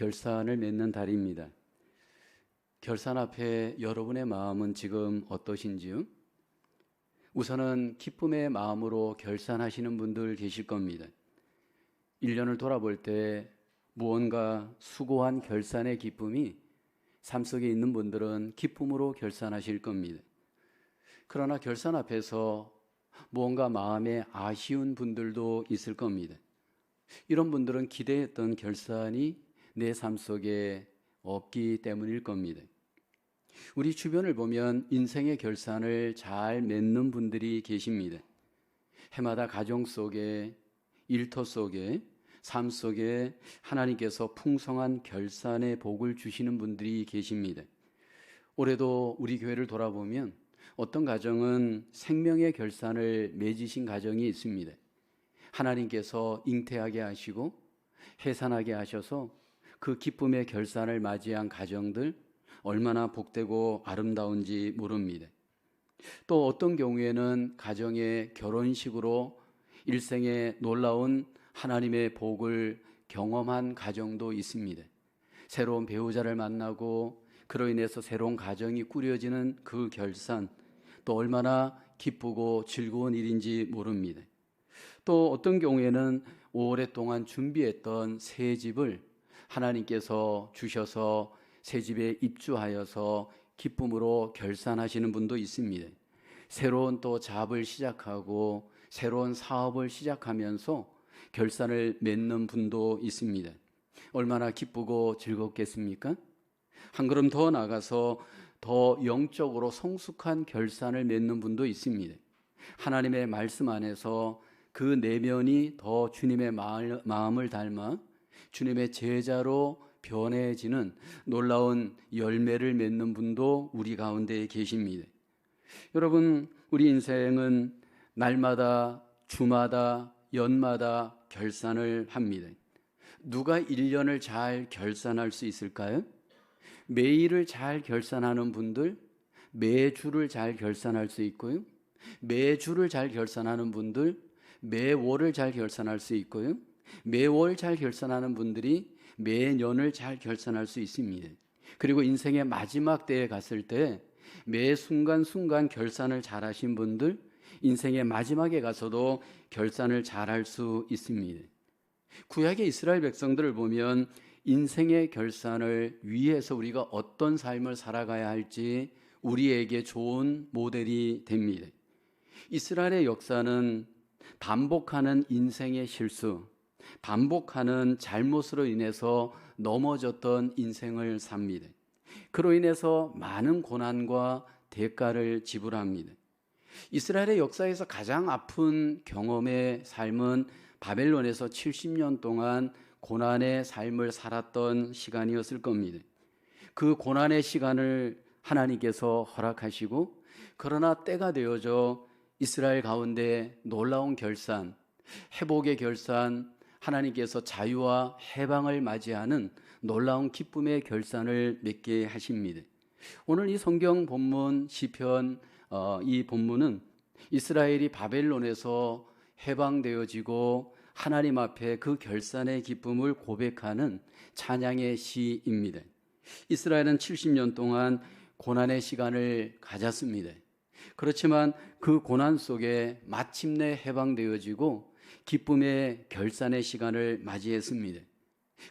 결산을 맺는 달입니다. 결산 앞에 여러분의 마음은 지금 어떠신지요? 우선은 기쁨의 마음으로 결산하시는 분들 계실 겁니다. 1년을 돌아볼 때 무언가 수고한 결산의 기쁨이 삶 속에 있는 분들은 기쁨으로 결산하실 겁니다. 그러나 결산 앞에서 무언가 마음에 아쉬운 분들도 있을 겁니다. 이런 분들은 기대했던 결산이 내 삶 속에 없기 때문일 겁니다. 우리 주변을 보면 인생의 결산을 잘 맺는 분들이 계십니다. 해마다 가정 속에, 일터 속에, 삶 속에 하나님께서 풍성한 결산의 복을 주시는 분들이 계십니다. 올해도 우리 교회를 돌아보면 어떤 가정은 생명의 결산을 맺으신 가정이 있습니다. 하나님께서 잉태하게 하시고 해산하게 하셔서 그 기쁨의 결산을 맞이한 가정들 얼마나 복되고 아름다운지 모릅니다. 또 어떤 경우에는 가정의 결혼식으로 일생의 놀라운 하나님의 복을 경험한 가정도 있습니다. 새로운 배우자를 만나고 그로 인해서 새로운 가정이 꾸려지는 그 결산, 또 얼마나 기쁘고 즐거운 일인지 모릅니다. 또 어떤 경우에는 오랫동안 준비했던 새 집을 하나님께서 주셔서 새 집에 입주하여서 기쁨으로 결산하시는 분도 있습니다. 새로운 또 잡을 시작하고 새로운 사업을 시작하면서 결산을 맺는 분도 있습니다. 얼마나 기쁘고 즐겁겠습니까? 한 걸음 더 나가서 더 영적으로 성숙한 결산을 맺는 분도 있습니다. 하나님의 말씀 안에서 그 내면이 더 주님의 마음을 닮아 주님의 제자로 변해지는 놀라운 열매를 맺는 분도 우리 가운데 계십니다. 여러분, 우리 인생은 날마다, 주마다, 연마다 결산을 합니다. 누가 1년을 잘 결산할 수 있을까요? 매일을 잘 결산하는 분들, 매주를 잘 결산할 수 있고요. 매주를 잘 결산하는 분들, 매월을 잘 결산할 수 있고요. 매월 잘 결산하는 분들이 매년을 잘 결산할 수 있습니다. 그리고 인생의 마지막 때에 갔을 때 매 순간순간 결산을 잘 하신 분들, 인생의 마지막에 가서도 결산을 잘 할 수 있습니다. 구약의 이스라엘 백성들을 보면 인생의 결산을 위해서 우리가 어떤 삶을 살아가야 할지 우리에게 좋은 모델이 됩니다. 이스라엘의 역사는 반복하는 인생의 실수, 반복하는 잘못으로 인해서 넘어졌던 인생을 삽니다. 그로 인해서 많은 고난과 대가를 지불합니다. 이스라엘의 역사에서 가장 아픈 경험의 삶은 바벨론에서 70년 동안 고난의 삶을 살았던 시간이었을 겁니다. 그 고난의 시간을 하나님께서 허락하시고, 그러나 때가 되어져 이스라엘 가운데 놀라운 결산, 회복의 결산, 하나님께서 자유와 해방을 맞이하는 놀라운 기쁨의 결산을 맺게 하십니다. 오늘 이 성경 본문 시편 이 본문은 이스라엘이 바벨론에서 해방되어지고 하나님 앞에 그 결산의 기쁨을 고백하는 찬양의 시입니다. 이스라엘은 70년 동안 고난의 시간을 가졌습니다. 그렇지만 그 고난 속에 마침내 해방되어지고 기쁨의 결산의 시간을 맞이했습니다.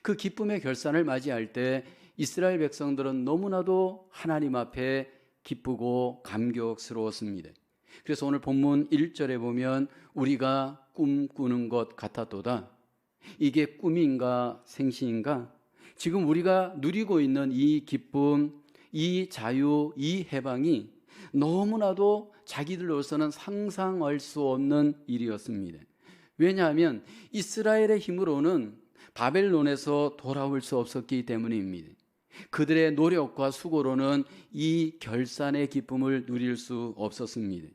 그 기쁨의 결산을 맞이할 때 이스라엘 백성들은 너무나도 하나님 앞에 기쁘고 감격스러웠습니다. 그래서 오늘 본문 1절에 보면 우리가 꿈꾸는 것 같았도다. 이게 꿈인가 생시인가? 지금 우리가 누리고 있는 이 기쁨, 이 자유, 이 해방이 너무나도 자기들로서는 상상할 수 없는 일이었습니다. 왜냐하면 이스라엘의 힘으로는 바벨론에서 돌아올 수 없었기 때문입니다. 그들의 노력과 수고로는 이 결산의 기쁨을 누릴 수 없었습니다.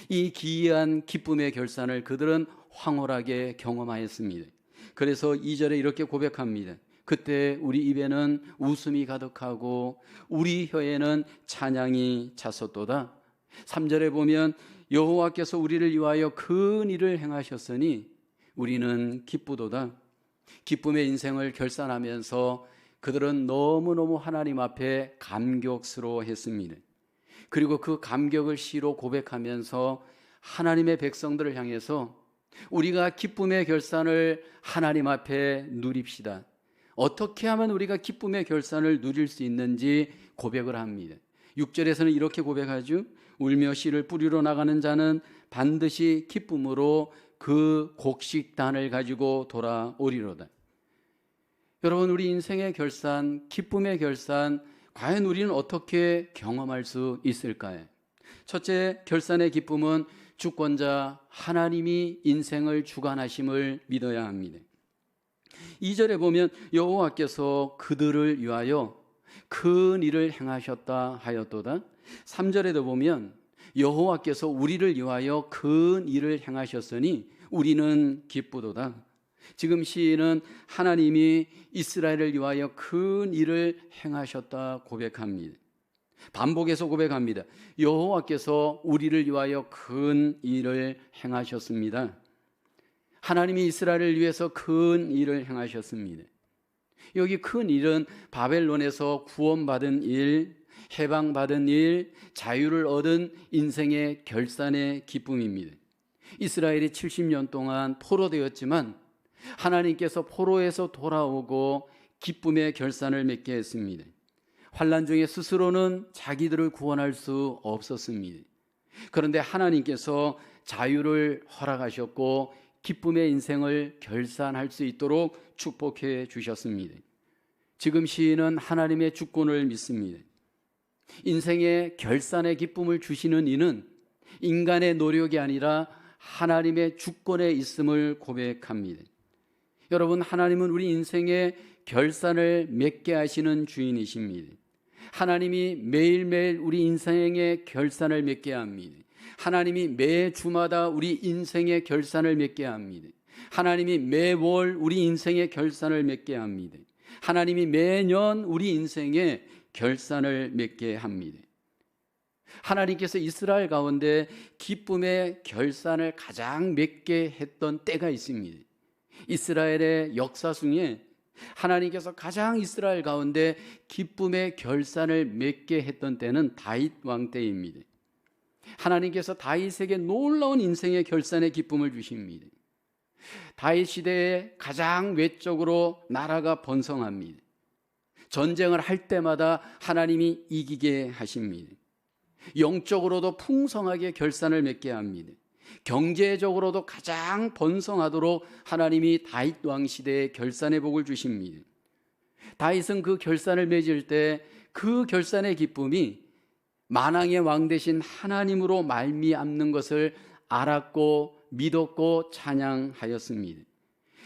이 기이한 기쁨의 결산을 그들은 황홀하게 경험하였습니다. 그래서 2절에 이렇게 고백합니다. 그때 우리 입에는 웃음이 가득하고 우리 혀에는 찬양이 찼었도다. 3절에 보면 여호와께서 우리를 위하여 큰 일을 행하셨으니 우리는 기쁘도다. 기쁨의 인생을 결산하면서 그들은 너무너무 하나님 앞에 감격스러워했습니다. 그리고 그 감격을 시로 고백하면서 하나님의 백성들을 향해서 우리가 기쁨의 결산을 하나님 앞에 누립시다. 어떻게 하면 우리가 기쁨의 결산을 누릴 수 있는지 고백을 합니다. 6절에서는 이렇게 고백하죠. 울며 씨를 뿌리러 나가는 자는 반드시 기쁨으로 그 곡식단을 가지고 돌아오리로다. 여러분, 우리 인생의 결산, 기쁨의 결산, 과연 우리는 어떻게 경험할 수 있을까요? 첫째, 결산의 기쁨은 주권자 하나님이 인생을 주관하심을 믿어야 합니다. 2절에 보면 여호와께서 그들을 위하여 큰 일을 행하셨다 하였도다. 3절에도 보면 여호와께서 우리를 위하여 큰 일을 행하셨으니 우리는 기쁘도다. 지금 시인은 하나님이 이스라엘을 위하여 큰 일을 행하셨다 고백합니다. 반복해서 고백합니다. 여호와께서 우리를 위하여 큰 일을 행하셨습니다. 하나님이 이스라엘을 위해서 큰 일을 행하셨습니다. 여기 큰 일은 바벨론에서 구원받은 일, 해방받은 일, 자유를 얻은 인생의 결산의 기쁨입니다. 이스라엘이 70년 동안 포로되었지만 하나님께서 포로에서 돌아오고 기쁨의 결산을 맺게 했습니다. 환난 중에 스스로는 자기들을 구원할 수 없었습니다. 그런데 하나님께서 자유를 허락하셨고 기쁨의 인생을 결산할 수 있도록 축복해 주셨습니다. 지금 시인은 하나님의 주권을 믿습니다. 인생의 결산의 기쁨을 주시는 이는 인간의 노력이 아니라 하나님의 주권에 있음을 고백합니다. 여러분, 하나님은 우리 인생의 결산을 맺게 하시는 주인이십니다. 하나님이 매일매일 우리 인생의 결산을 맺게 합니다. 하나님이 매 주마다 우리 인생의 결산을 맺게 합니다. 하나님이 매월 우리 인생의 결산을 맺게 합니다. 하나님이 매년 우리 인생의 결산을 맺게 합니다. 하나님께서 이스라엘 가운데 기쁨의 결산을 가장 맺게 했던 때가 있습니다. 이스라엘의 역사 중에 하나님께서 가장 이스라엘 가운데 기쁨의 결산을 맺게 했던 때는 다윗 왕 때입니다. 하나님께서 다윗에게 놀라운 인생의 결산의 기쁨을 주십니다. 다윗 시대에 가장 외적으로 나라가 번성합니다. 전쟁을 할 때마다 하나님이 이기게 하십니다. 영적으로도 풍성하게 결산을 맺게 합니다. 경제적으로도 가장 번성하도록 하나님이 다윗 왕 시대에 결산의 복을 주십니다. 다윗은 그 결산을 맺을 때 그 결산의 기쁨이 만왕의 왕 되신 하나님으로 말미암는 것을 알았고 믿었고 찬양하였습니다.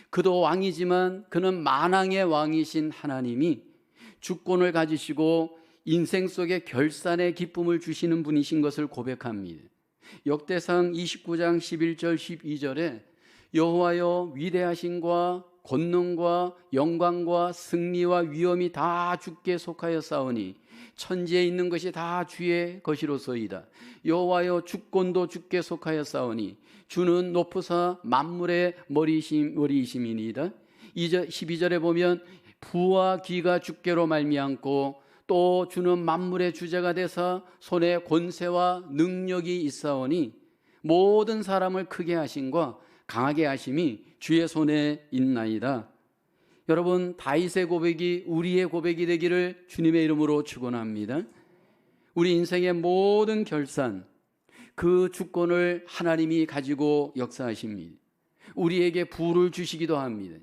그도 왕이지만 그는 만왕의 왕이신 하나님이 주권을 가지시고 인생 속에 결산의 기쁨을 주시는 분이신 것을 고백합니다. 역대상 29장 11절 12절에 여호와여 위대하심과 권능과 영광과 승리와 위엄이 다 주께 속하여 싸우니 천지에 있는 것이 다 주의 것이로소이다. 여호와여 주권도 주께 속하여 싸우니 주는 높으사 만물의 머리이심이니이다. 12절에 보면 부와 귀가 주께로 말미암고 또 주는 만물의 주제가 되사 손에 권세와 능력이 있사오니 모든 사람을 크게 하심과 강하게 하심이 주의 손에 있나이다. 여러분, 다윗의 고백이 우리의 고백이 되기를 주님의 이름으로 축원합니다. 우리 인생의 모든 결산, 그 주권을 하나님이 가지고 역사하십니다. 우리에게 부를 주시기도 합니다.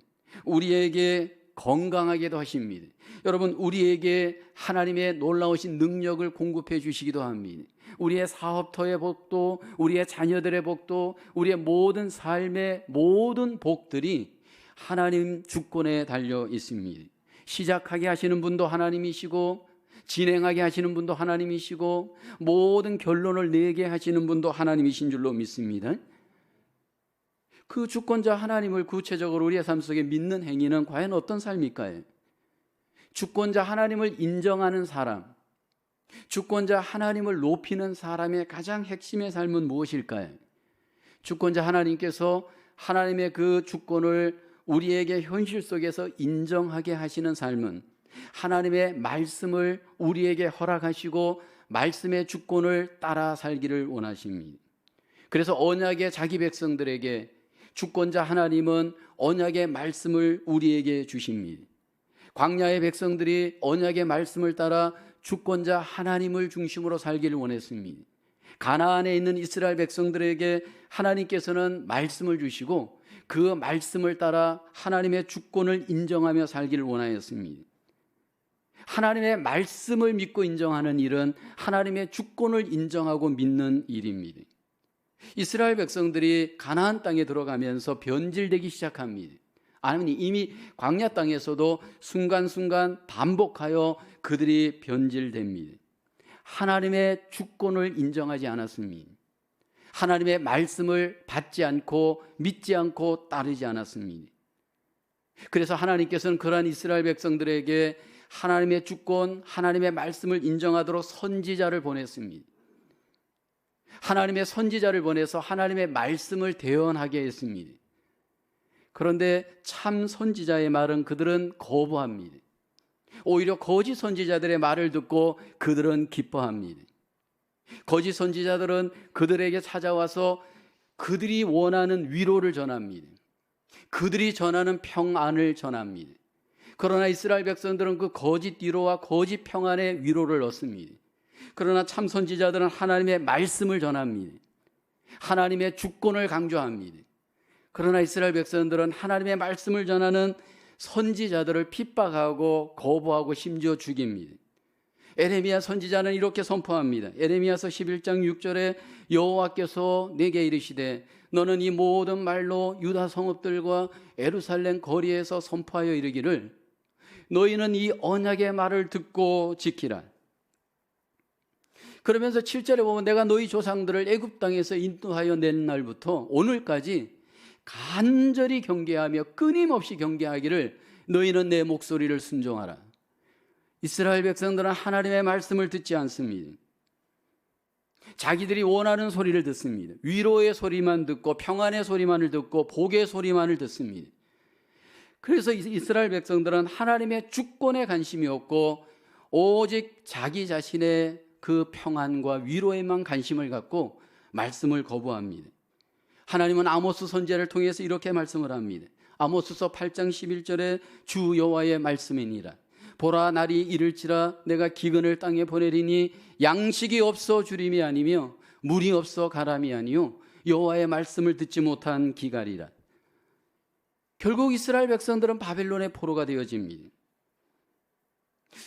우리에게 건강하게도 하십니다. 여러분, 우리에게 하나님의 놀라우신 능력을 공급해 주시기도 합니다. 우리의 사업터의 복도, 우리의 자녀들의 복도, 우리의 모든 삶의 모든 복들이 하나님 주권에 달려 있습니다. 시작하게 하시는 분도 하나님이시고 진행하게 하시는 분도 하나님이시고 모든 결론을 내게 하시는 분도 하나님이신 줄로 믿습니다. 그 주권자 하나님을 구체적으로 우리의 삶 속에 믿는 행위는 과연 어떤 삶일까요? 주권자 하나님을 인정하는 사람, 주권자 하나님을 높이는 사람의 가장 핵심의 삶은 무엇일까요? 주권자 하나님께서 하나님의 그 주권을 우리에게 현실 속에서 인정하게 하시는 삶은 하나님의 말씀을 우리에게 허락하시고 말씀의 주권을 따라 살기를 원하십니다. 그래서 언약의 자기 백성들에게 주권자 하나님은 언약의 말씀을 우리에게 주십니다. 광야의 백성들이 언약의 말씀을 따라 주권자 하나님을 중심으로 살기를 원했습니다. 가나안에 있는 이스라엘 백성들에게 하나님께서는 말씀을 주시고 그 말씀을 따라 하나님의 주권을 인정하며 살기를 원하였습니다. 하나님의 말씀을 믿고 인정하는 일은 하나님의 주권을 인정하고 믿는 일입니다. 이스라엘 백성들이 가나안 땅에 들어가면서 변질되기 시작합니다. 아니, 이미 광야 땅에서도 순간순간 반복하여 그들이 변질됩니다. 하나님의 주권을 인정하지 않았습니다. 하나님의 말씀을 받지 않고 믿지 않고 따르지 않았습니다. 그래서 하나님께서는 그러한 이스라엘 백성들에게 하나님의 주권, 하나님의 말씀을 인정하도록 선지자를 보냈습니다. 하나님의 선지자를 보내서 하나님의 말씀을 대언하게 했습니다. 그런데 참 선지자의 말은 그들은 거부합니다. 오히려 거짓 선지자들의 말을 듣고 그들은 기뻐합니다. 거짓 선지자들은 그들에게 찾아와서 그들이 원하는 위로를 전합니다. 그들이 전하는 평안을 전합니다. 그러나 이스라엘 백성들은 그 거짓 위로와 거짓 평안의 위로를 얻습니다. 그러나 참 선지자들은 하나님의 말씀을 전합니다. 하나님의 주권을 강조합니다. 그러나 이스라엘 백성들은 하나님의 말씀을 전하는 선지자들을 핍박하고 거부하고 심지어 죽입니다. 에레미야 선지자는 이렇게 선포합니다. 에레미야서 11장 6절에 여호와께서 내게 이르시되 너는 이 모든 말로 유다 성읍들과 예루살렘 거리에서 선포하여 이르기를 너희는 이 언약의 말을 듣고 지키라. 그러면서 7절에 보면 내가 너희 조상들을 애굽 땅에서 인도하여 낸 날부터 오늘까지 간절히 경계하며 끊임없이 경계하기를 너희는 내 목소리를 순종하라. 이스라엘 백성들은 하나님의 말씀을 듣지 않습니다. 자기들이 원하는 소리를 듣습니다. 위로의 소리만 듣고 평안의 소리만을 듣고 복의 소리만을 듣습니다. 그래서 이스라엘 백성들은 하나님의 주권에 관심이 없고 오직 자기 자신의 그 평안과 위로에만 관심을 갖고 말씀을 거부합니다. 하나님은 아모스 선지자를 통해서 이렇게 말씀을 합니다. 아모스서 8장 11절에 주 여호와의 말씀이니라. 보라 날이 이를지라 내가 기근을 땅에 보내리니 양식이 없어 주림이 아니며 물이 없어 가람이 아니요 여호와의 말씀을 듣지 못한 기갈이라. 결국 이스라엘 백성들은 바벨론의 포로가 되어집니다.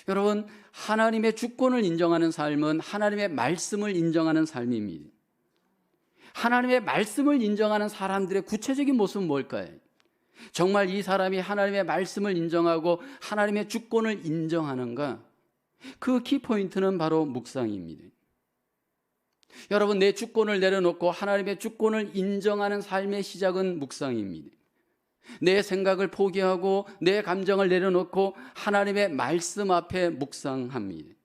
여러분, 하나님의 주권을 인정하는 삶은 하나님의 말씀을 인정하는 삶입니다. 하나님의 말씀을 인정하는 사람들의 구체적인 모습은 뭘까요? 정말 이 사람이 하나님의 말씀을 인정하고 하나님의 주권을 인정하는가? 그 키포인트는 바로 묵상입니다. 여러분, 내 주권을 내려놓고 하나님의 주권을 인정하는 삶의 시작은 묵상입니다. 내 생각을 포기하고 내 감정을 내려놓고 하나님의 말씀 앞에 묵상합니다.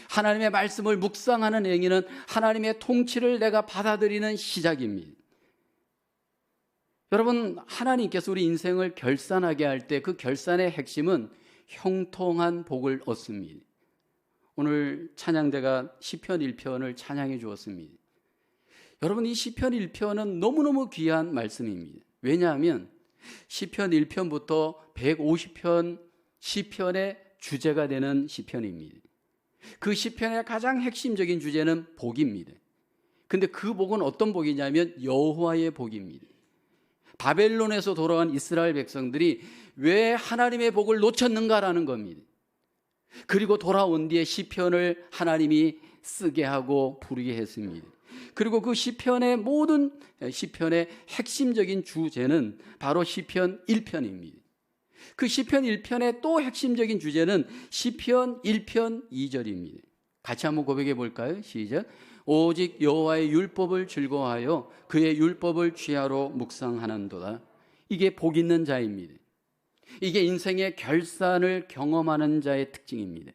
하나님의 말씀을 묵상하는 행위는 하나님의 통치를 내가 받아들이는 시작입니다. 여러분, 하나님께서 우리 인생을 결산하게 할 때 그 결산의 핵심은 형통한 복을 얻습니다. 오늘 찬양대가 시편 1편을 찬양해 주었습니다. 여러분, 이 시편 1편은 너무너무 귀한 말씀입니다. 왜냐하면 시편 1편부터 150편 시편의 주제가 되는 시편입니다. 그 시편의 가장 핵심적인 주제는 복입니다. 근데 그 복은 어떤 복이냐면 여호와의 복입니다. 바벨론에서 돌아온 이스라엘 백성들이 왜 하나님의 복을 놓쳤는가라는 겁니다. 그리고 돌아온 뒤에 시편을 하나님이 쓰게 하고 부르게 했습니다. 그리고 그 시편의 모든 시편의 핵심적인 주제는 바로 시편 1편입니다. 그 시편 1편의 또 핵심적인 주제는 시편 1편 2절입니다. 같이 한번 고백해 볼까요? 시작. 오직 여호와의 율법을 즐거워하여 그의 율법을 취하로 묵상하는도다. 이게 복 있는 자입니다. 이게 인생의 결산을 경험하는 자의 특징입니다.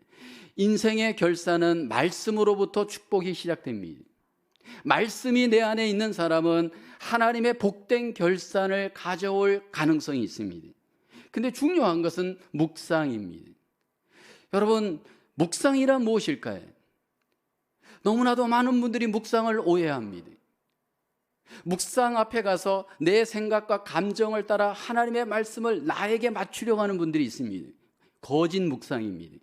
인생의 결산은 말씀으로부터 축복이 시작됩니다. 말씀이 내 안에 있는 사람은 하나님의 복된 결산을 가져올 가능성이 있습니다. 근데 중요한 것은 묵상입니다. 여러분, 묵상이란 무엇일까요? 너무나도 많은 분들이 묵상을 오해합니다. 묵상 앞에 가서 내 생각과 감정을 따라 하나님의 말씀을 나에게 맞추려고 하는 분들이 있습니다. 거짓 묵상입니다.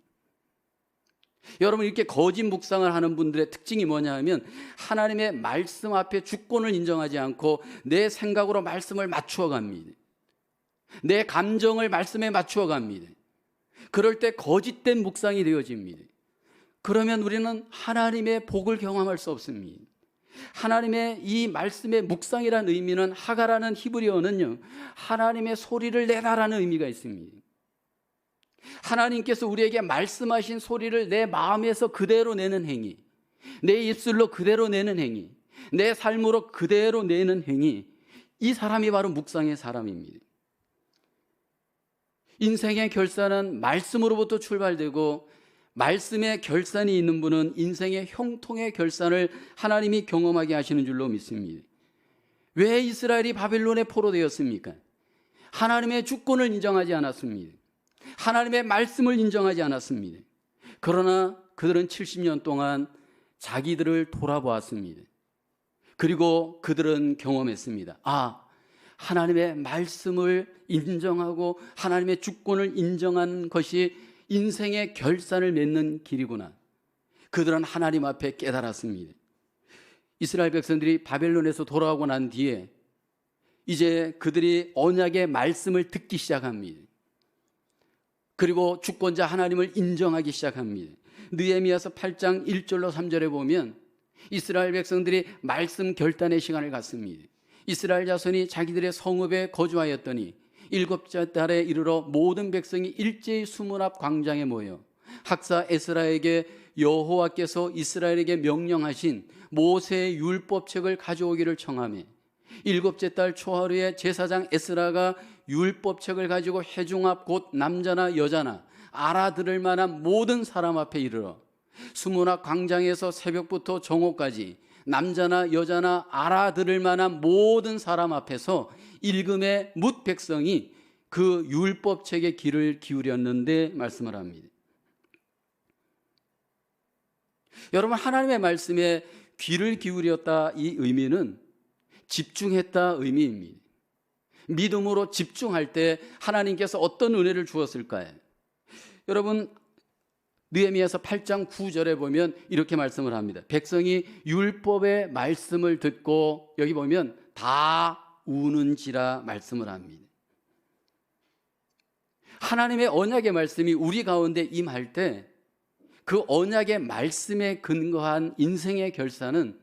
여러분, 이렇게 거짓 묵상을 하는 분들의 특징이 뭐냐 하면 하나님의 말씀 앞에 주권을 인정하지 않고 내 생각으로 말씀을 맞추어 갑니다. 내 감정을 말씀에 맞추어 갑니다. 그럴 때 거짓된 묵상이 되어집니다. 그러면 우리는 하나님의 복을 경험할 수 없습니다. 하나님의 이 말씀의 묵상이라는 의미는 하가라는 히브리어는요, 하나님의 소리를 내라라는 의미가 있습니다. 하나님께서 우리에게 말씀하신 소리를 내 마음에서 그대로 내는 행위, 내 입술로 그대로 내는 행위, 내 삶으로 그대로 내는 행위, 이 사람이 바로 묵상의 사람입니다. 인생의 결산은 말씀으로부터 출발되고 말씀의 결산이 있는 분은 인생의 형통의 결산을 하나님이 경험하게 하시는 줄로 믿습니다. 왜 이스라엘이 바벨론에 포로되었습니까? 하나님의 주권을 인정하지 않았습니다. 하나님의 말씀을 인정하지 않았습니다. 그러나 그들은 70년 동안 자기들을 돌아보았습니다. 그리고 그들은 경험했습니다. 하나님의 말씀을 인정하고 하나님의 주권을 인정한 것이 인생의 결산을 맺는 길이구나. 그들은 하나님 앞에 깨달았습니다. 이스라엘 백성들이 바벨론에서 돌아오고 난 뒤에 이제 그들이 언약의 말씀을 듣기 시작합니다. 그리고 주권자 하나님을 인정하기 시작합니다. 느헤미야서 8장 1절로 3절에 보면 이스라엘 백성들이 말씀 결단의 시간을 갖습니다. 이스라엘 자손이 자기들의 성읍에 거주하였더니 7째 달에 이르러 모든 백성이 일제히 수문 앞 광장에 모여 학사 에스라에게 여호와께서 이스라엘에게 명령하신 모세의 율법책을 가져오기를 청하며 7째 달 초하루에 제사장 에스라가 율법책을 가지고 회중 앞 곧 남자나 여자나 알아들을 만한 모든 사람 앞에 이르러 수문 앞 광장에서 새벽부터 정오까지 남자나 여자나 알아들을 만한 모든 사람 앞에서 읽음에 뭇 백성이 그 율법책에 귀를 기울였는데 말씀을 합니다. 여러분, 하나님의 말씀에 귀를 기울였다, 이 의미는 집중했다 의미입니다. 믿음으로 집중할 때 하나님께서 어떤 은혜를 주었을까요? 여러분, 느헤미야서 8장 9절에 보면 이렇게 말씀을 합니다. 백성이 율법의 말씀을 듣고 여기 보면 다 우는지라 말씀을 합니다. 하나님의 언약의 말씀이 우리 가운데 임할 때 그 언약의 말씀에 근거한 인생의 결산은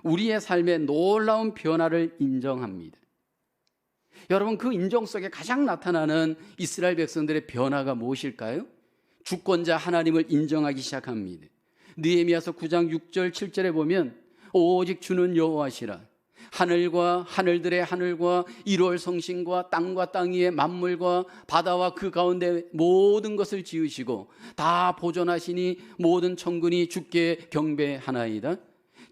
우리의 삶의 놀라운 변화를 인정합니다. 여러분, 그 인정 속에 가장 나타나는 이스라엘 백성들의 변화가 무엇일까요? 주권자 하나님을 인정하기 시작합니다. 느헤미야서 9장 6절 7절에 보면 오직 주는 여호와시라. 하늘과 하늘들의 하늘과 1월 성신과 땅과 땅 위의 만물과 바다와 그 가운데 모든 것을 지으시고 다 보존하시니 모든 천군이 주께 경배하나이다.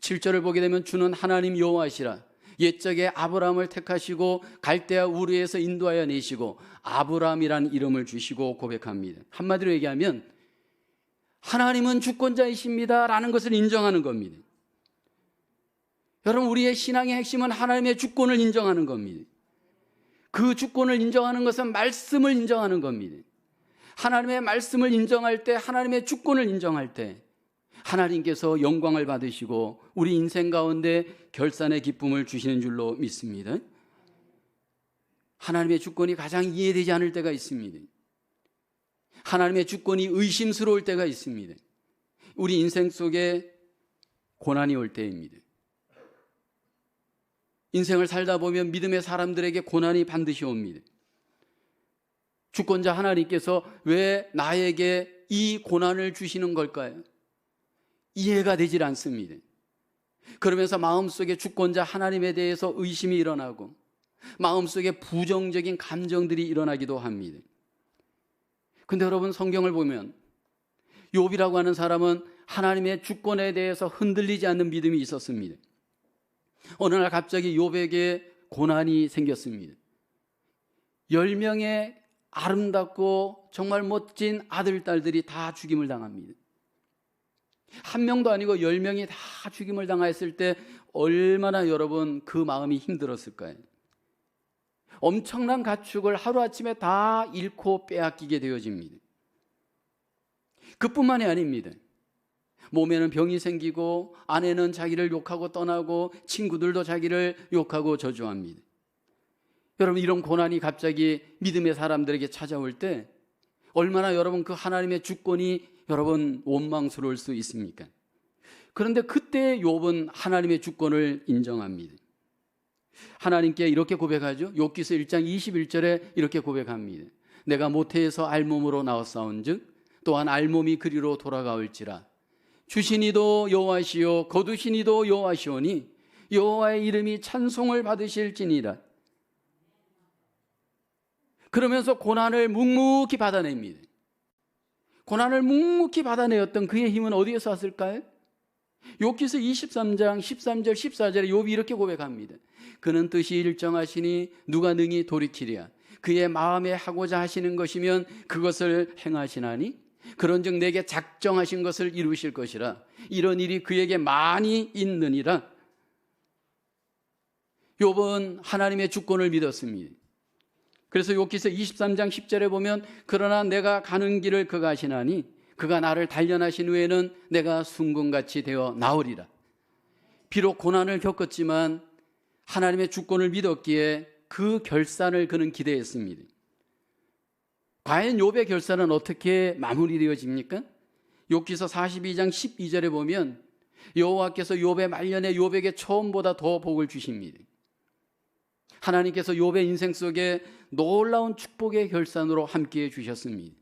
7절을 보게 되면 주는 하나님 여호와시라. 옛적에 아브라함을 택하시고 갈대아 우르에서 인도하여 내시고 아브라함이라는 이름을 주시고 고백합니다. 한마디로 얘기하면 하나님은 주권자이십니다 라는 것을 인정하는 겁니다. 여러분, 우리의 신앙의 핵심은 하나님의 주권을 인정하는 겁니다. 그 주권을 인정하는 것은 말씀을 인정하는 겁니다. 하나님의 말씀을 인정할 때, 하나님의 주권을 인정할 때 하나님께서 영광을 받으시고 우리 인생 가운데 결산의 기쁨을 주시는 줄로 믿습니다. 하나님의 주권이 가장 이해되지 않을 때가 있습니다. 하나님의 주권이 의심스러울 때가 있습니다. 우리 인생 속에 고난이 올 때입니다. 인생을 살다 보면 믿음의 사람들에게 고난이 반드시 옵니다. 주권자 하나님께서 왜 나에게 이 고난을 주시는 걸까요? 이해가 되질 않습니다. 그러면서 마음속에 주권자 하나님에 대해서 의심이 일어나고 마음속에 부정적인 감정들이 일어나기도 합니다. 근데 여러분, 성경을 보면 욥이라고 하는 사람은 하나님의 주권에 대해서 흔들리지 않는 믿음이 있었습니다. 어느 날 갑자기 욥에게 고난이 생겼습니다. 10명의 아름답고 정말 멋진 아들, 딸들이 다 죽임을 당합니다. 한 명도 아니고 10명이 다 죽임을 당했을 때 얼마나 여러분 그 마음이 힘들었을까요? 엄청난 가축을 하루아침에 다 잃고 빼앗기게 되어집니다. 그뿐만이 아닙니다. 몸에는 병이 생기고 아내는 자기를 욕하고 떠나고 친구들도 자기를 욕하고 저주합니다. 여러분, 이런 고난이 갑자기 믿음의 사람들에게 찾아올 때 얼마나 여러분 그 하나님의 주권이 여러분 원망스러울 수 있습니까? 그런데 그때 욥은 하나님의 주권을 인정합니다. 하나님께 이렇게 고백하죠. 욥기서 1장 21절에 이렇게 고백합니다. 내가 모태에서 알몸으로 나왔사온즉 또한 알몸이 그리로 돌아가올지라. 주시니도 여호와시요 거두시니도 여호와시오니 여호와의 이름이 찬송을 받으실지니라. 그러면서 고난을 묵묵히 받아냅니다. 고난을 묵묵히 받아내었던 그의 힘은 어디에서 왔을까요? 욥기서 23장 13절 14절에 욥이 이렇게 고백합니다. 그는 뜻이 일정하시니 누가 능히 돌이키랴. 그의 마음에 하고자 하시는 것이면 그것을 행하시나니 그런즉 내게 작정하신 것을 이루실 것이라. 이런 일이 그에게 많이 있느니라. 욥은 하나님의 주권을 믿었습니다. 그래서 욥기서 23장 10절에 보면 그러나 내가 가는 길을 그가 아시나니 그가 나를 단련하신 후에는 내가 순금같이 되어 나으리라. 비록 고난을 겪었지만 하나님의 주권을 믿었기에 그 결산을 그는 기대했습니다. 과연 욥의 결산은 어떻게 마무리되어집니까? 욥기서 42장 12절에 보면 여호와께서 욥의 말년에 욥에게 처음보다 더 복을 주십니다. 하나님께서 욥의 인생 속에 놀라운 축복의 결산으로 함께해 주셨습니다.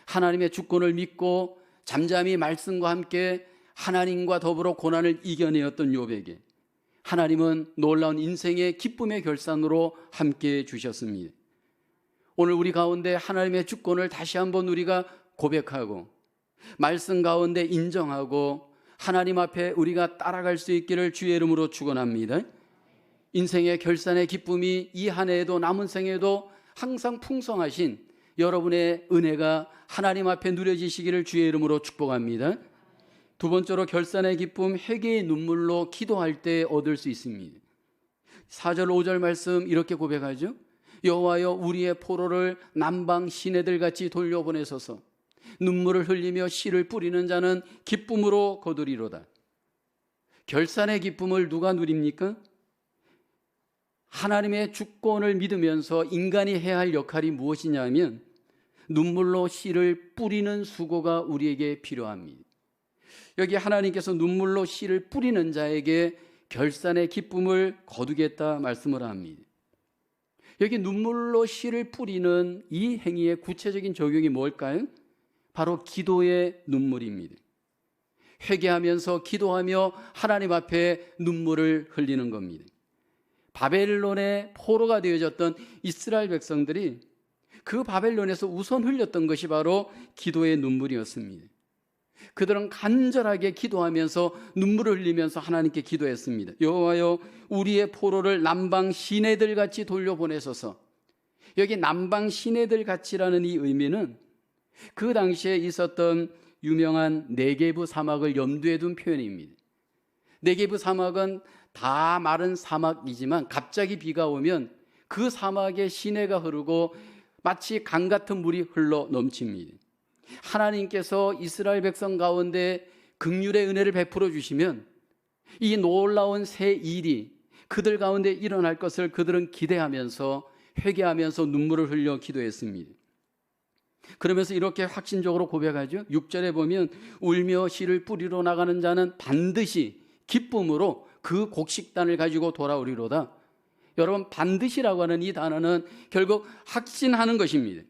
하나님의 주권을 믿고 잠잠히 말씀과 함께 하나님과 더불어 고난을 이겨내었던 욥에게 하나님은 놀라운 인생의 기쁨의 결산으로 함께해 주셨습니다. 오늘 우리 가운데 하나님의 주권을 다시 한번 우리가 고백하고 말씀 가운데 인정하고 하나님 앞에 우리가 따라갈 수 있기를 주의 이름으로 축원합니다. 인생의 결산의 기쁨이 이 한 해에도 남은 생에도 항상 풍성하신 여러분의 은혜가 하나님 앞에 누려지시기를 주의 이름으로 축복합니다. 두 번째로 결산의 기쁨, 회개의 눈물로 기도할 때 얻을 수 있습니다. 4절 5절 말씀 이렇게 고백하죠. 여호와여 우리의 포로를 남방 시내들같이 돌려보내소서. 눈물을 흘리며 씨를 뿌리는 자는 기쁨으로 거두리로다. 결산의 기쁨을 누가 누립니까? 하나님의 주권을 믿으면서 인간이 해야 할 역할이 무엇이냐면 눈물로 씨를 뿌리는 수고가 우리에게 필요합니다. 여기 하나님께서 눈물로 씨를 뿌리는 자에게 결산의 기쁨을 거두겠다 말씀을 합니다. 여기 눈물로 씨를 뿌리는 이 행위의 구체적인 적용이 뭘까요? 바로 기도의 눈물입니다. 회개하면서 기도하며 하나님 앞에 눈물을 흘리는 겁니다. 바벨론의 포로가 되어졌던 이스라엘 백성들이 그 바벨론에서 우선 흘렸던 것이 바로 기도의 눈물이었습니다. 그들은 간절하게 기도하면서 눈물을 흘리면서 하나님께 기도했습니다. 여호와여 우리의 포로를 남방 시내들같이 돌려보내소서. 여기 남방 시내들같이라는 이 의미는 그 당시에 있었던 유명한 네게브 사막을 염두에 둔 표현입니다. 네게브 사막은 다 마른 사막이지만 갑자기 비가 오면 그 사막에 시내가 흐르고 마치 강 같은 물이 흘러 넘칩니다. 하나님께서 이스라엘 백성 가운데 긍휼의 은혜를 베풀어 주시면 이 놀라운 새 일이 그들 가운데 일어날 것을 그들은 기대하면서 회개하면서 눈물을 흘려 기도했습니다. 그러면서 이렇게 확신적으로 고백하죠. 6절에 보면 울며 씨를 뿌리러 나가는 자는 반드시 기쁨으로 그 곡식단을 가지고 돌아오리로다. 여러분, 반드시라고 하는 이 단어는 결국 확신하는 것입니다.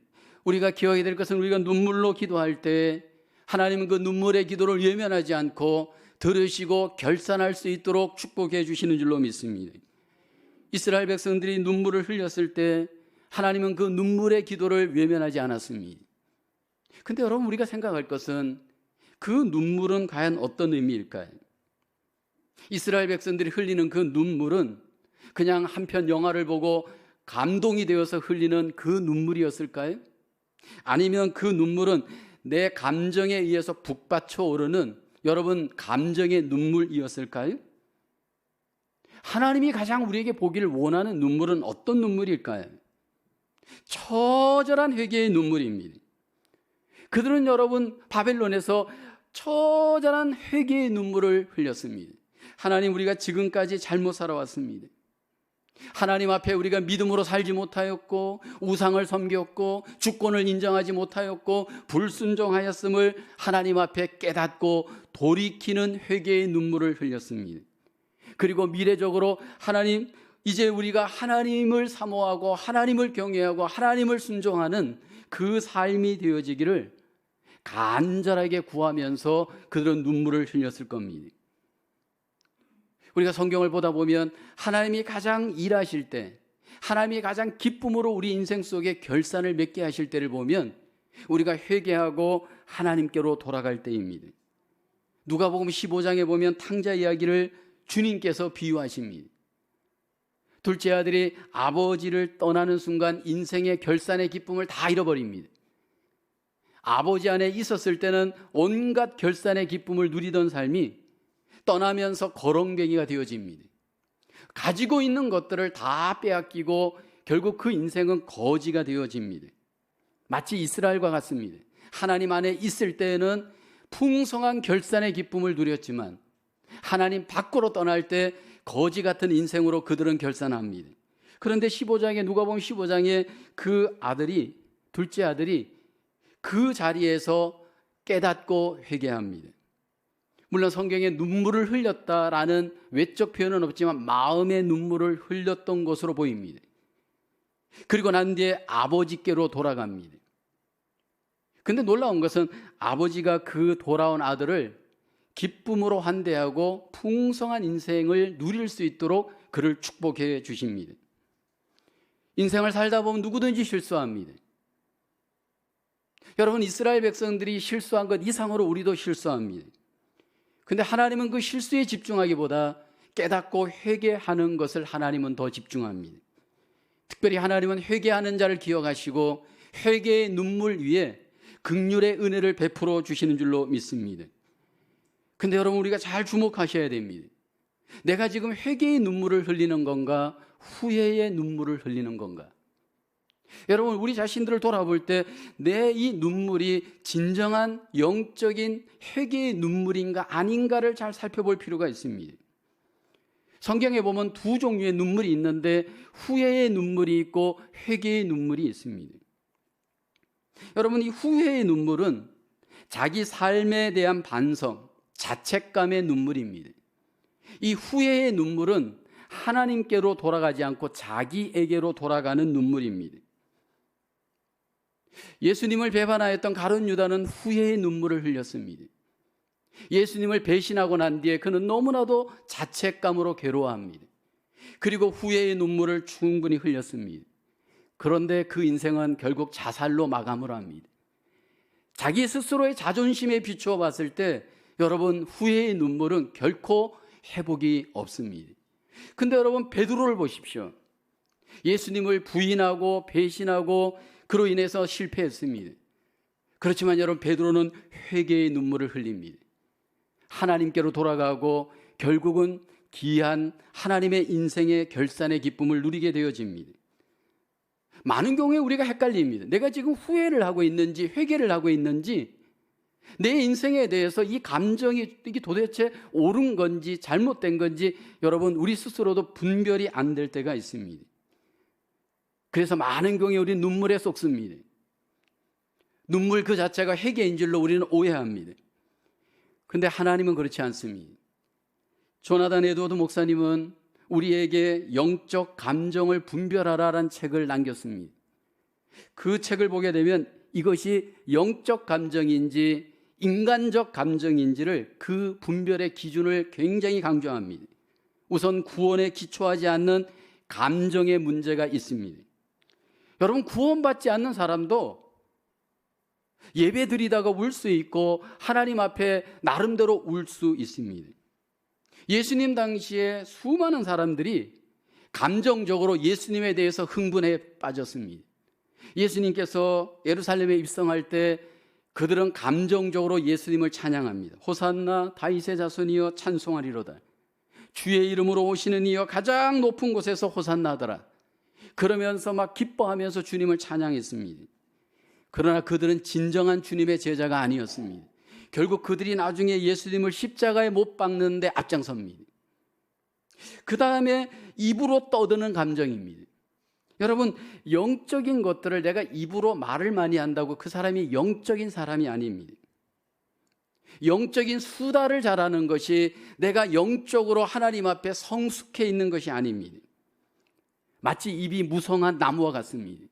우리가 기억해야 될 것은 우리가 눈물로 기도할 때 하나님은 그 눈물의 기도를 외면하지 않고 들으시고 결산할 수 있도록 축복해 주시는 줄로 믿습니다. 이스라엘 백성들이 눈물을 흘렸을 때 하나님은 그 눈물의 기도를 외면하지 않았습니다. 근데 여러분, 우리가 생각할 것은 그 눈물은 과연 어떤 의미일까요? 이스라엘 백성들이 흘리는 그 눈물은 그냥 한편 영화를 보고 감동이 되어서 흘리는 그 눈물이었을까요? 아니면 그 눈물은 내 감정에 의해서 북받쳐 오르는 여러분 감정의 눈물이었을까요? 하나님이 가장 우리에게 보기를 원하는 눈물은 어떤 눈물일까요? 처절한 회개의 눈물입니다. 그들은 여러분 바벨론에서 처절한 회개의 눈물을 흘렸습니다. 하나님, 우리가 지금까지 잘못 살아왔습니다. 하나님 앞에 우리가 믿음으로 살지 못하였고 우상을 섬겼고 주권을 인정하지 못하였고 불순종하였음을 하나님 앞에 깨닫고 돌이키는 회개의 눈물을 흘렸습니다. 그리고 미래적으로 하나님, 이제 우리가 하나님을 사모하고 하나님을 경외하고 하나님을 순종하는 그 삶이 되어지기를 간절하게 구하면서 그들은 눈물을 흘렸을 겁니다. 우리가 성경을 보다 보면 하나님이 가장 일하실 때, 하나님이 가장 기쁨으로 우리 인생 속에 결산을 맺게 하실 때를 보면 우리가 회개하고 하나님께로 돌아갈 때입니다. 누가복음 15장에 보면 탕자 이야기를 주님께서 비유하십니다. 둘째 아들이 아버지를 떠나는 순간 인생의 결산의 기쁨을 다 잃어버립니다. 아버지 안에 있었을 때는 온갖 결산의 기쁨을 누리던 삶이 떠나면서 거렁뱅이가 되어집니다. 가지고 있는 것들을 다 빼앗기고 결국 그 인생은 거지가 되어집니다. 마치 이스라엘과 같습니다. 하나님 안에 있을 때에는 풍성한 결산의 기쁨을 누렸지만 하나님 밖으로 떠날 때 거지 같은 인생으로 그들은 결산합니다. 그런데 누가복음 15장에 그 아들이, 둘째 아들이 그 자리에서 깨닫고 회개합니다. 물론 성경에 눈물을 흘렸다라는 외적 표현은 없지만 마음의 눈물을 흘렸던 것으로 보입니다. 그리고 난 뒤에 아버지께로 돌아갑니다. 근데 놀라운 것은 아버지가 그 돌아온 아들을 기쁨으로 환대하고 풍성한 인생을 누릴 수 있도록 그를 축복해 주십니다. 인생을 살다 보면 누구든지 실수합니다. 여러분, 이스라엘 백성들이 실수한 것 이상으로 우리도 실수합니다. 근데 하나님은 그 실수에 집중하기보다 깨닫고 회개하는 것을 하나님은 더 집중합니다. 특별히 하나님은 회개하는 자를 기억하시고 회개의 눈물 위에 긍휼의 은혜를 베풀어 주시는 줄로 믿습니다. 근데 여러분, 우리가 잘 주목하셔야 됩니다. 내가 지금 회개의 눈물을 흘리는 건가, 후회의 눈물을 흘리는 건가? 여러분, 우리 자신들을 돌아볼 때 내 이 눈물이 진정한 영적인 회개의 눈물인가 아닌가를 잘 살펴볼 필요가 있습니다. 성경에 보면 두 종류의 눈물이 있는데 후회의 눈물이 있고 회개의 눈물이 있습니다. 여러분, 이 후회의 눈물은 자기 삶에 대한 반성, 자책감의 눈물입니다. 이 후회의 눈물은 하나님께로 돌아가지 않고 자기에게로 돌아가는 눈물입니다. 예수님을 배반하였던 가룟 유다는 후회의 눈물을 흘렸습니다. 예수님을 배신하고 난 뒤에 그는 너무나도 자책감으로 괴로워합니다. 그리고 후회의 눈물을 충분히 흘렸습니다. 그런데 그 인생은 결국 자살로 마감을 합니다. 자기 스스로의 자존심에 비추어 봤을 때 여러분, 후회의 눈물은 결코 회복이 없습니다. 근데 여러분, 베드로를 보십시오. 예수님을 부인하고 배신하고 그로 인해서 실패했습니다. 그렇지만 여러분, 베드로는 회개의 눈물을 흘립니다. 하나님께로 돌아가고 결국은 귀한 하나님의 인생의 결산의 기쁨을 누리게 되어집니다. 많은 경우에 우리가 헷갈립니다. 내가 지금 후회를 하고 있는지 회개를 하고 있는지, 내 인생에 대해서 이 감정이 이게 도대체 옳은 건지 잘못된 건지 여러분, 우리 스스로도 분별이 안 될 때가 있습니다. 그래서 많은 경우에 우리는 눈물에 쏟습니다. 눈물 그 자체가 회개인 줄로 우리는 오해합니다. 그런데 하나님은 그렇지 않습니다. 조나단 에드워드 목사님은 우리에게 영적 감정을 분별하라라는 책을 남겼습니다. 그 책을 보게 되면 이것이 영적 감정인지 인간적 감정인지를 그 분별의 기준을 굉장히 강조합니다. 우선 구원에 기초하지 않는 감정의 문제가 있습니다. 여러분, 구원받지 않는 사람도 예배 드리다가 울 수 있고 하나님 앞에 나름대로 울 수 있습니다. 예수님 당시에 수많은 사람들이 감정적으로 예수님에 대해서 흥분해 빠졌습니다. 예수님께서 예루살렘에 입성할 때 그들은 감정적으로 예수님을 찬양합니다. 호산나 다윗의 자손이여 찬송하리로다. 주의 이름으로 오시는 이여 가장 높은 곳에서 호산나더라. 그러면서 막 기뻐하면서 주님을 찬양했습니다. 그러나 그들은 진정한 주님의 제자가 아니었습니다. 결국 그들이 나중에 예수님을 십자가에 못 박는데 앞장섭니다. 그 다음에 입으로 떠드는 감정입니다. 여러분, 영적인 것들을 내가 입으로 말을 많이 한다고 그 사람이 영적인 사람이 아닙니다. 영적인 수다를 잘하는 것이 내가 영적으로 하나님 앞에 성숙해 있는 것이 아닙니다. 마치 잎이 무성한 나무와 같습니다.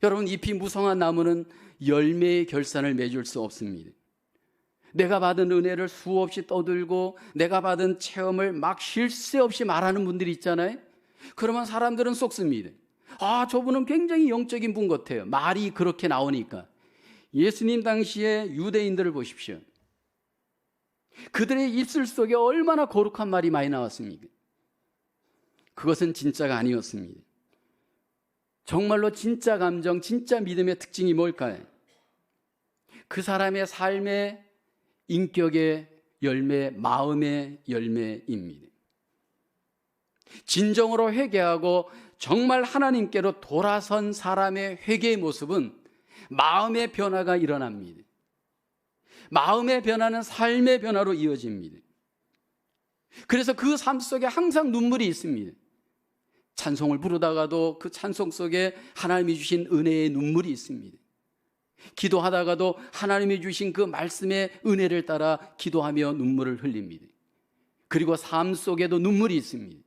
여러분, 잎이 무성한 나무는 열매의 결산을 맺을 수 없습니다. 내가 받은 은혜를 수없이 떠들고 내가 받은 체험을 막 쉴 새 없이 말하는 분들이 있잖아요. 그러면 사람들은 속습니다. 아, 저분은 굉장히 영적인 분 같아요. 말이 그렇게 나오니까. 예수님 당시에 유대인들을 보십시오. 그들의 입술 속에 얼마나 거룩한 말이 많이 나왔습니까? 그것은 진짜가 아니었습니다. 정말로 진짜 감정, 진짜 믿음의 특징이 뭘까요? 그 사람의 삶의 인격의 열매, 마음의 열매입니다. 진정으로 회개하고 정말 하나님께로 돌아선 사람의 회개의 모습은 마음의 변화가 일어납니다. 마음의 변화는 삶의 변화로 이어집니다. 그래서 그 삶 속에 항상 눈물이 있습니다. 찬송을 부르다가도 그 찬송 속에 하나님이 주신 은혜의 눈물이 있습니다. 기도하다가도 하나님이 주신 그 말씀의 은혜를 따라 기도하며 눈물을 흘립니다. 그리고 삶 속에도 눈물이 있습니다.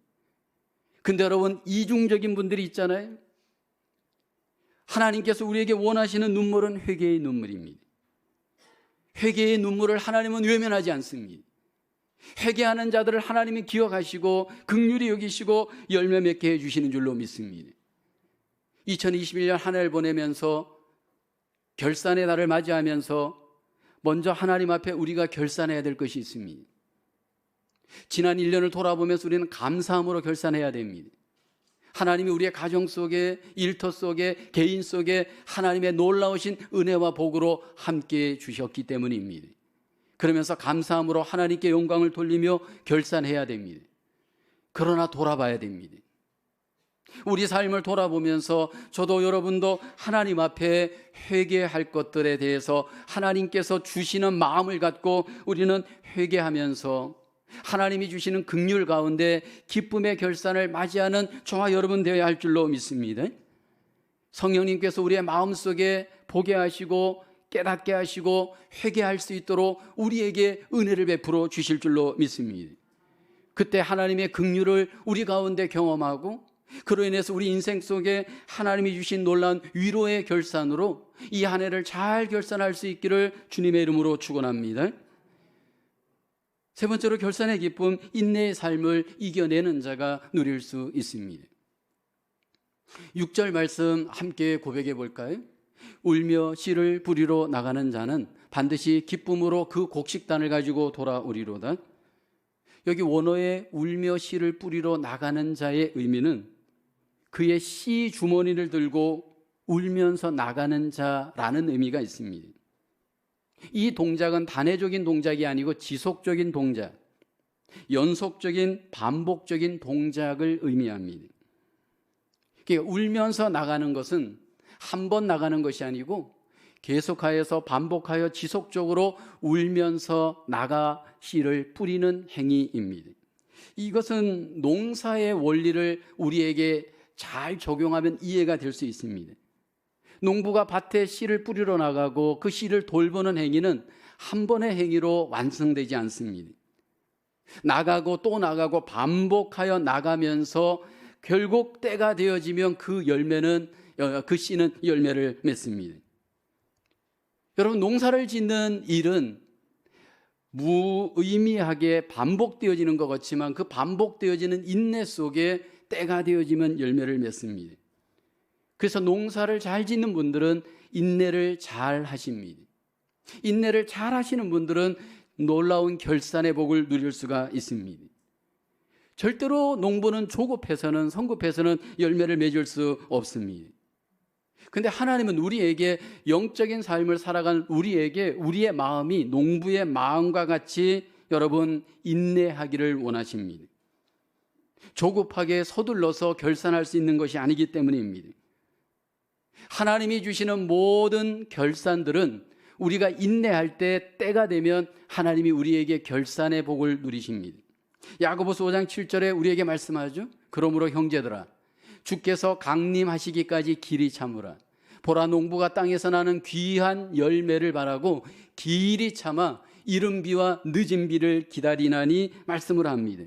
근데 여러분, 이중적인 분들이 있잖아요. 하나님께서 우리에게 원하시는 눈물은 회개의 눈물입니다. 회개의 눈물을 하나님은 외면하지 않습니다. 회개하는 자들을 하나님이 기억하시고 긍휼히 여기시고 열매 맺게 해주시는 줄로 믿습니다. 2021년 한 해를 보내면서 결산의 날을 맞이하면서 먼저 하나님 앞에 우리가 결산해야 될 것이 있습니다. 지난 1년을 돌아보면서 우리는 감사함으로 결산해야 됩니다. 하나님이 우리의 가정 속에, 일터 속에, 개인 속에 하나님의 놀라우신 은혜와 복으로 함께 주셨기 때문입니다. 그러면서 감사함으로 하나님께 영광을 돌리며 결산해야 됩니다. 그러나 돌아봐야 됩니다. 우리 삶을 돌아보면서 저도 여러분도 하나님 앞에 회개할 것들에 대해서 하나님께서 주시는 마음을 갖고 우리는 회개하면서 하나님이 주시는 긍휼 가운데 기쁨의 결산을 맞이하는 저와 여러분 되어야 할 줄로 믿습니다. 성령님께서 우리의 마음속에 보게 하시고 깨닫게 하시고 회개할 수 있도록 우리에게 은혜를 베풀어 주실 줄로 믿습니다. 그때 하나님의 긍휼을 우리 가운데 경험하고 그로 인해서 우리 인생 속에 하나님이 주신 놀라운 위로의 결산으로 이 한 해를 잘 결산할 수 있기를 주님의 이름으로 축원합니다. 세 번째로 결산의 기쁨, 인내의 삶을 이겨내는 자가 누릴 수 있습니다. 6절 말씀 함께 고백해 볼까요? 울며 씨를 뿌리러 나가는 자는 반드시 기쁨으로 그 곡식단을 가지고 돌아오리로다. 여기 원어에 울며 씨를 뿌리러 나가는 자의 의미는 그의 씨 주머니를 들고 울면서 나가는 자라는 의미가 있습니다. 이 동작은 단회적인 동작이 아니고 지속적인 동작, 연속적인 반복적인 동작을 의미합니다. 그러니까 울면서 나가는 것은 한 번 나가는 것이 아니고 계속하여서 반복하여 지속적으로 울면서 나가 씨를 뿌리는 행위입니다. 이것은 농사의 원리를 우리에게 잘 적용하면 이해가 될 수 있습니다. 농부가 밭에 씨를 뿌리러 나가고 그 씨를 돌보는 행위는 한 번의 행위로 완성되지 않습니다. 나가고 또 나가고 반복하여 나가면서 결국 때가 되어지면 그 씨는 열매를 맺습니다. 여러분, 농사를 짓는 일은 무의미하게 반복되어지는 것 같지만 그 반복되어지는 인내 속에 때가 되어지면 열매를 맺습니다. 그래서 농사를 잘 짓는 분들은 인내를 잘 하십니다. 인내를 잘 하시는 분들은 놀라운 결산의 복을 누릴 수가 있습니다. 절대로 농부는 조급해서는 성급해서는 열매를 맺을 수 없습니다. 근데 하나님은 우리에게 영적인 삶을 살아가는 우리에게 우리의 마음이 농부의 마음과 같이 여러분 인내하기를 원하십니다. 조급하게 서둘러서 결산할 수 있는 것이 아니기 때문입니다. 하나님이 주시는 모든 결산들은 우리가 인내할 때 때가 되면 하나님이 우리에게 결산의 복을 누리십니다. 야고보서 5장 7절에 우리에게 말씀하죠. 그러므로 형제들아 주께서 강림하시기까지 길이 참으라. 보라 농부가 땅에서 나는 귀한 열매를 바라고 길이 참아 이른 비와 늦은 비를 기다리나니 말씀을 합니다.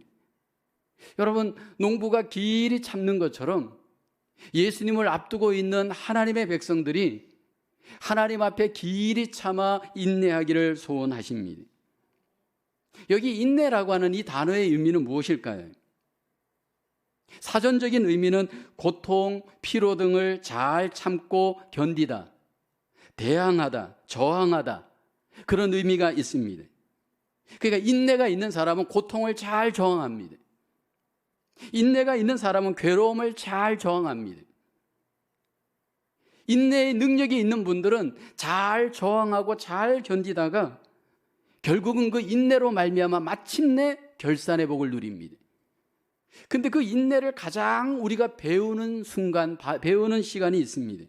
여러분, 농부가 길이 참는 것처럼 예수님을 앞두고 있는 하나님의 백성들이 하나님 앞에 길이 참아 인내하기를 소원하십니다. 여기 인내라고 하는 이 단어의 의미는 무엇일까요? 사전적인 의미는 고통, 피로 등을 잘 참고 견디다, 대항하다, 저항하다, 그런 의미가 있습니다. 그러니까 인내가 있는 사람은 고통을 잘 저항합니다. 인내가 있는 사람은 괴로움을 잘 저항합니다. 인내의 능력이 있는 분들은 잘 저항하고 잘 견디다가 결국은 그 인내로 말미암아 마침내 결산의 복을 누립니다. 근데 그 인내를 가장 우리가 배우는 순간, 배우는 시간이 있습니다.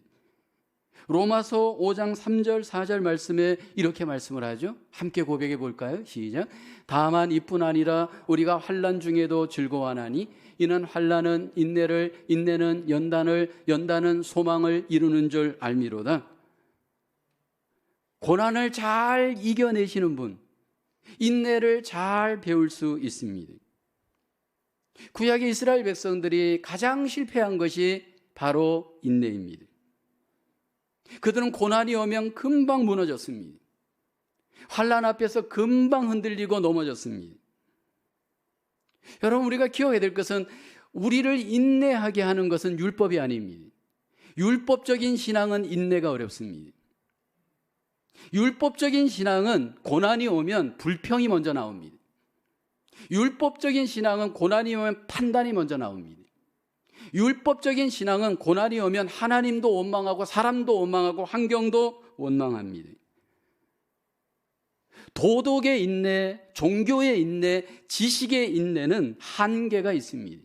로마서 5장 3절 4절 말씀에 이렇게 말씀을 하죠. 함께 고백해 볼까요? 시작. 다만 이뿐 아니라 우리가 환난 중에도 즐거워하나니 이는 환난은 인내를, 인내는 연단을, 연단은 소망을 이루는 줄 알미로다. 고난을 잘 이겨내시는 분, 인내를 잘 배울 수 있습니다. 구약의 이스라엘 백성들이 가장 실패한 것이 바로 인내입니다. 그들은 고난이 오면 금방 무너졌습니다. 환난 앞에서 금방 흔들리고 넘어졌습니다. 여러분, 우리가 기억해야 될 것은 우리를 인내하게 하는 것은 율법이 아닙니다. 율법적인 신앙은 인내가 어렵습니다. 율법적인 신앙은 고난이 오면 불평이 먼저 나옵니다. 율법적인 신앙은 고난이 오면 판단이 먼저 나옵니다. 율법적인 신앙은 고난이 오면 하나님도 원망하고 사람도 원망하고 환경도 원망합니다. 도덕의 인내, 종교의 인내, 지식의 인내는 한계가 있습니다.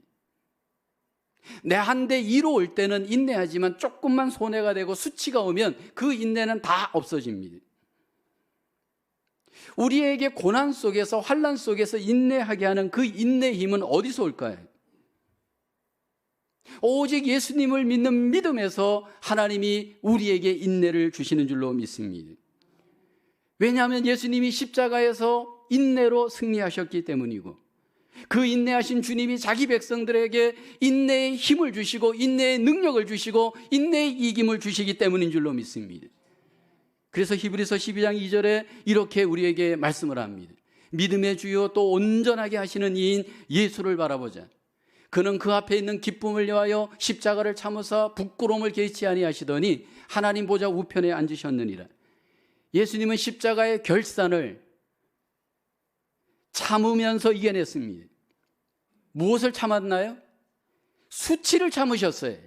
내 한 대 2로 올 때는 인내하지만 조금만 손해가 되고 수치가 오면 그 인내는 다 없어집니다. 우리에게 고난 속에서 환난 속에서 인내하게 하는 그 인내의 힘은 어디서 올까요? 오직 예수님을 믿는 믿음에서 하나님이 우리에게 인내를 주시는 줄로 믿습니다. 왜냐하면 예수님이 십자가에서 인내로 승리하셨기 때문이고 그 인내하신 주님이 자기 백성들에게 인내의 힘을 주시고 인내의 능력을 주시고 인내의 이김을 주시기 때문인 줄로 믿습니다. 그래서 히브리서 12장 2절에 이렇게 우리에게 말씀을 합니다. 믿음의 주요 또 온전하게 하시는 이인 예수를 바라보자. 그는 그 앞에 있는 기쁨을 위하여 십자가를 참으사 부끄러움을 개의치 아니하시더니 하나님 보좌 우편에 앉으셨느니라. 예수님은 십자가의 결산을 참으면서 이겨냈습니다. 무엇을 참았나요? 수치를 참으셨어요.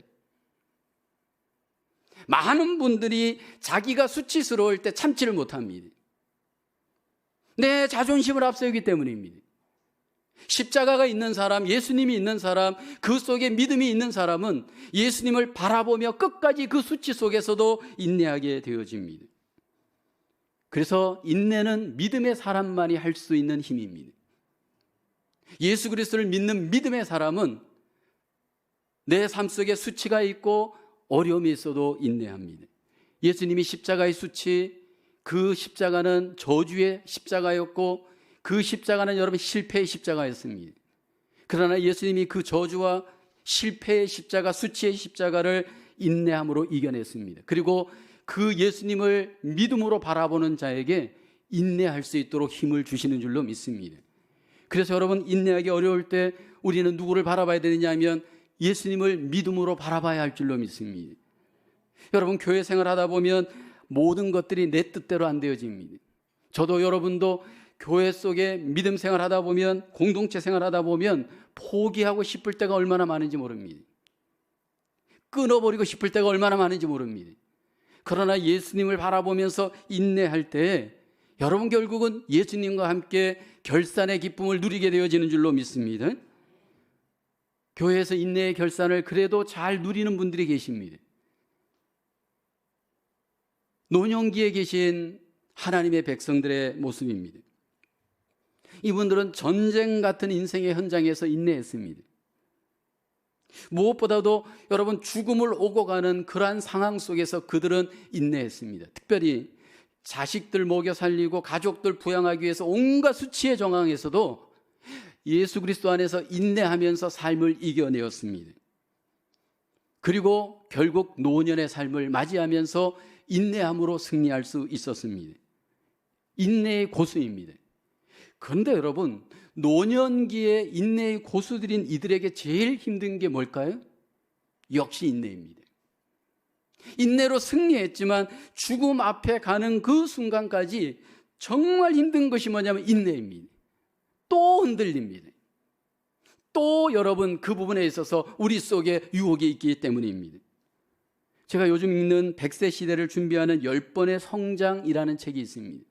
많은 분들이 자기가 수치스러울 때 참지를 못합니다. 내 자존심을 앞세우기 때문입니다. 십자가가 있는 사람, 예수님이 있는 사람, 그 속에 믿음이 있는 사람은 예수님을 바라보며 끝까지 그 수치 속에서도 인내하게 되어집니다. 그래서 인내는 믿음의 사람만이 할 수 있는 힘입니다. 예수 그리스도를 믿는 믿음의 사람은 내 삶 속에 수치가 있고 어려움이 있어도 인내합니다. 예수님이 십자가의 수치, 그 십자가는 저주의 십자가였고 그 십자가는 여러분 실패의 십자가였습니다. 그러나 예수님이 그 저주와 실패의 십자가, 수치의 십자가를 인내함으로 이겨냈습니다. 그리고 그 예수님을 믿음으로 바라보는 자에게 인내할 수 있도록 힘을 주시는 줄로 믿습니다. 그래서 여러분, 인내하기 어려울 때 우리는 누구를 바라봐야 되느냐 하면 예수님을 믿음으로 바라봐야 할 줄로 믿습니다. 여러분, 교회 생활하다 보면 모든 것들이 내 뜻대로 안 되어집니다. 저도 여러분도 교회 속에 믿음 생활하다 보면, 공동체 생활하다 보면 포기하고 싶을 때가 얼마나 많은지 모릅니다. 끊어버리고 싶을 때가 얼마나 많은지 모릅니다. 그러나 예수님을 바라보면서 인내할 때 여러분 결국은 예수님과 함께 결산의 기쁨을 누리게 되어지는 줄로 믿습니다. 교회에서 인내의 결산을 그래도 잘 누리는 분들이 계십니다. 노년기에 계신 하나님의 백성들의 모습입니다. 이분들은 전쟁 같은 인생의 현장에서 인내했습니다. 무엇보다도 여러분 죽음을 오고 가는 그러한 상황 속에서 그들은 인내했습니다. 특별히 자식들 먹여 살리고 가족들 부양하기 위해서 온갖 수치의 정황에서도 예수 그리스도 안에서 인내하면서 삶을 이겨내었습니다. 그리고 결국 노년의 삶을 맞이하면서 인내함으로 승리할 수 있었습니다. 인내의 고수입니다. 그런데 여러분, 노년기에 인내의 고수들인 이들에게 제일 힘든 게 뭘까요? 역시 인내입니다. 인내로 승리했지만 죽음 앞에 가는 그 순간까지 정말 힘든 것이 뭐냐면 인내입니다. 또 흔들립니다. 또 여러분 그 부분에 있어서 우리 속에 유혹이 있기 때문입니다. 제가 요즘 읽는 100세 시대를 준비하는 10번의 성장이라는 책이 있습니다.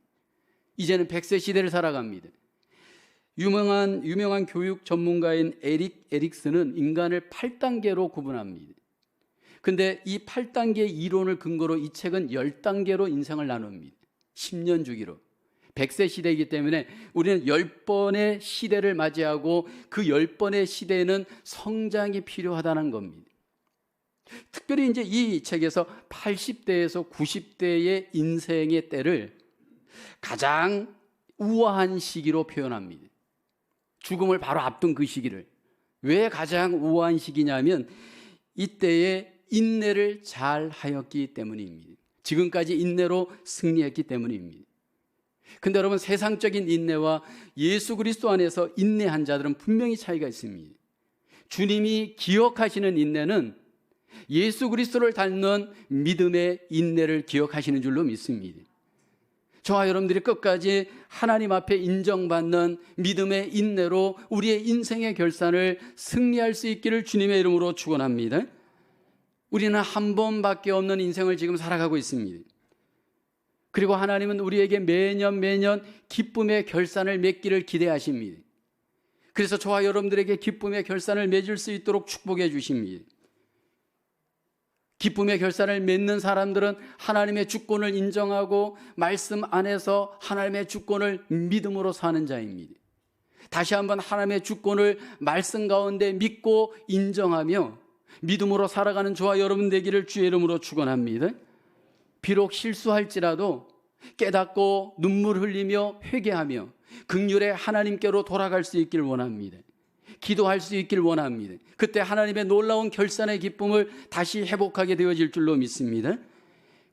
이제는 100세 시대를 살아갑니다. 유명한 교육 전문가인 에릭 에릭슨은 인간을 8단계로 구분합니다. 근데 이 8단계 이론을 근거로 이 책은 10단계로 인생을 나눕니다. 10년 주기로. 100세 시대이기 때문에 우리는 10번의 시대를 맞이하고 그 10번의 시대에는 성장이 필요하다는 겁니다. 특별히 이제 이 책에서 80대에서 90대의 인생의 때를 가장 우아한 시기로 표현합니다. 죽음을 바로 앞둔 그 시기를. 왜 가장 우아한 시기냐면 이때에 인내를 잘 하였기 때문입니다. 지금까지 인내로 승리했기 때문입니다. 근데 여러분, 세상적인 인내와 예수 그리스도 안에서 인내한 자들은 분명히 차이가 있습니다. 주님이 기억하시는 인내는 예수 그리스도를 닮는 믿음의 인내를 기억하시는 줄로 믿습니다. 저와 여러분들이 끝까지 하나님 앞에 인정받는 믿음의 인내로 우리의 인생의 결산을 승리할 수 있기를 주님의 이름으로 축원합니다. 우리는 한 번밖에 없는 인생을 지금 살아가고 있습니다. 그리고 하나님은 우리에게 매년 기쁨의 결산을 맺기를 기대하십니다. 그래서 저와 여러분들에게 기쁨의 결산을 맺을 수 있도록 축복해 주십니다. 기쁨의 결산을 맺는 사람들은 하나님의 주권을 인정하고 말씀 안에서 하나님의 주권을 믿음으로 사는 자입니다. 다시 한번 하나님의 주권을 말씀 가운데 믿고 인정하며 믿음으로 살아가는 저와 여러분 되기를 주의 이름으로 축원합니다. 비록 실수할지라도 깨닫고 눈물 흘리며 회개하며 긍휼의 하나님께로 돌아갈 수 있길 원합니다. 기도할 수 있길 원합니다. 그때 하나님의 놀라운 결산의 기쁨을 다시 회복하게 되어질 줄로 믿습니다.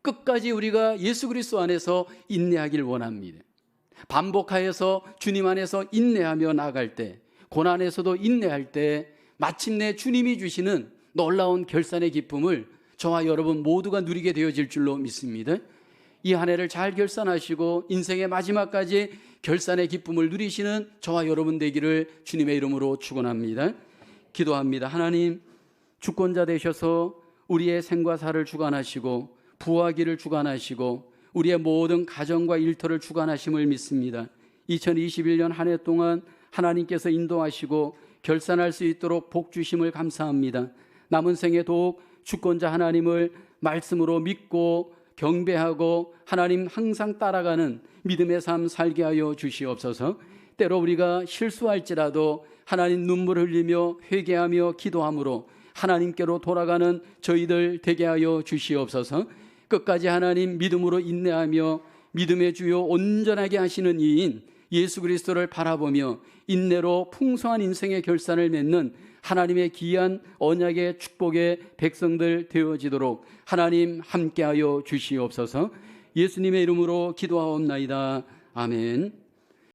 끝까지 우리가 예수 그리스도 안에서 인내하길 원합니다. 반복하여서 주님 안에서 인내하며 나아갈 때, 고난에서도 인내할 때 마침내 주님이 주시는 놀라운 결산의 기쁨을 저와 여러분 모두가 누리게 되어질 줄로 믿습니다. 이 한 해를 잘 결산하시고 인생의 마지막까지 결산의 기쁨을 누리시는 저와 여러분 되기를 주님의 이름으로 축원합니다. 기도합니다. 하나님, 주권자 되셔서 우리의 생과 사를 주관하시고 부하기를 주관하시고 우리의 모든 가정과 일터를 주관하심을 믿습니다. 2021년 한 해 동안 하나님께서 인도하시고 결산할 수 있도록 복 주심을 감사합니다. 남은 생에 더욱 주권자 하나님을 말씀으로 믿고 경배하고 하나님 항상 따라가는 믿음의 삶 살게 하여 주시옵소서. 때로 우리가 실수할지라도 하나님 눈물 흘리며 회개하며 기도함으로 하나님께로 돌아가는 저희들 되게 하여 주시옵소서. 끝까지 하나님 믿음으로 인내하며 믿음의 주요 온전하게 하시는 이인 예수 그리스도를 바라보며 인내로 풍성한 인생의 결산을 맺는 하나님의 귀한 언약의 축복의 백성들 되어지도록 하나님 함께하여 주시옵소서. 예수님의 이름으로 기도하옵나이다. 아멘.